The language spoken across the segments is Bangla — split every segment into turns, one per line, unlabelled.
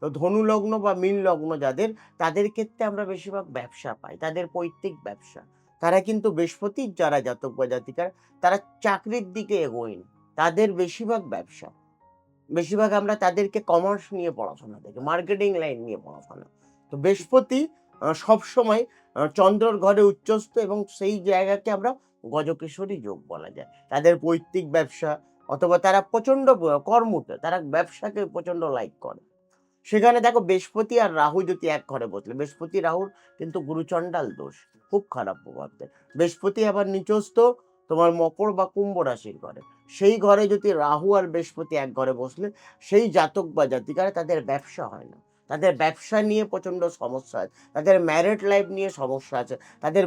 তো ধনু লগ্ন বা মীন লগ্ন যাদের, তাদের ক্ষেত্রে আমরা বেশিরভাগ ব্যবসা পাই, তাদের পৈতৃক ব্যবসা। তারা কিন্তু বৃহস্পতির যারা জাতক বা জাতিকারা, তারা চাকরির দিকে এগোয় না। তাদের বেশিরভাগ ব্যবসা। বেশিরভাগ আমরা তাদেরকে কমার্স নিয়ে পড়াশোনা দেখি, মার্কেটিং লাইন নিয়ে পড়াশোনা। তো বৃহস্পতি সবসময় চন্দ্রর ঘরে উচ্চস্থ এবং সেই জায়গাকে আমরা গজকেশরী যোগ বলা যায়। তাদের পৈতৃক ব্যবসা অথবা তারা প্রচণ্ড কর্মঠ, তারা ব্যবসাকে প্রচণ্ড লাইক করে। সেখানে দেখো বৃহস্পতি আর রাহু যদি এক ঘরে বসলে, বৃহস্পতি রাহুর কিন্তু গুরুচণ্ডাল দোষ, খুব খারাপ প্রভাব দেয়। বৃহস্পতি আবার নিচস্থ তোমার মকর বা কুম্ভ রাশির ঘরে। সেই ঘরে যদি রাহু আর বৃহস্পতি এক ঘরে বসলে, সেই জাতক বা জাতিকারা তাদের ব্যবসা হয় না। তাদের ব্যবসা নিয়ে প্রচণ্ড সমস্যা আছে, তাদের ম্যারিড লাইফ নিয়ে সমস্যা আছে, তাদের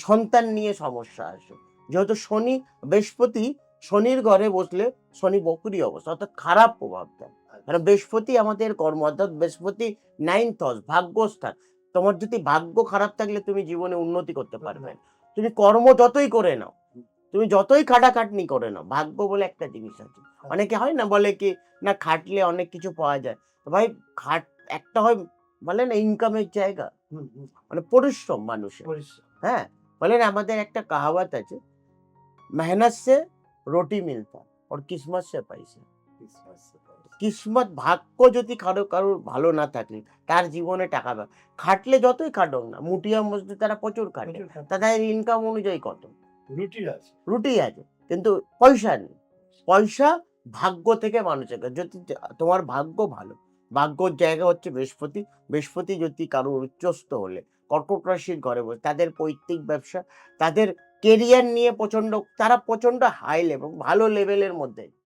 সন্তান নিয়ে সমস্যা আছে। যেহেতু শনি, বৃহস্পতি শনির ঘরে বসলে শনি বকরি অবস্থা, অর্থাৎ খারাপ প্রভাব দেয়। কারণ বৃহস্পতি আমাদের কর্ম, অর্থাৎ বৃহস্পতি 9th হাউস, ভাগ্যস্থান। তোমার যদি ভাগ্য খারাপ থাকলে তুমি জীবনে উন্নতি করতে পারবে না। তুমি কর্ম যতই করে নাও, তুমি যতই খাটাখাটনি করে নাও, ভাগ্য বলে একটা জিনিস আছে। অনেকে হয় না বলে কি, না খাটলে অনেক কিছু পাওয়া যায়। তো ভাই খাট একটা হয়, বলে না ইনকামের জায়গা, মানে পরিশ্রম মানুষের। হ্যাঁ, বলে না আমাদের একটা কাহাওয়াত আছে, মেহনত সে রুটি মিলতা और किस्मत से पैसा। কিসমত, ভাগ্য যদি কারোর ভালো না থাকে, তার জীবনে টাকা খাটলে যতই খাটুক না, মুঠিয়া মজদুর তারা প্রচুর খাটে, তাদের ইনকাম অনুযায়ী কত রুটি আছে, কিন্তু পয়সা নেই। পয়সা ভাগ্য থেকে মানুষের কাছে। যদি তোমার ভাগ্য ভালো, ভাগ্যর জায়গা হচ্ছে বৃহস্পতি। বৃহস্পতি যদি কারোর উচ্চস্থ হলে, কর্কট রাশির ঘরে বসে, তাদের পৈতৃক ব্যবসা, তাদের কেরিয়ার নিয়ে প্রচন্ড, তারা প্রচন্ড হাই লেভেল, ভালো লেভেলের মধ্যে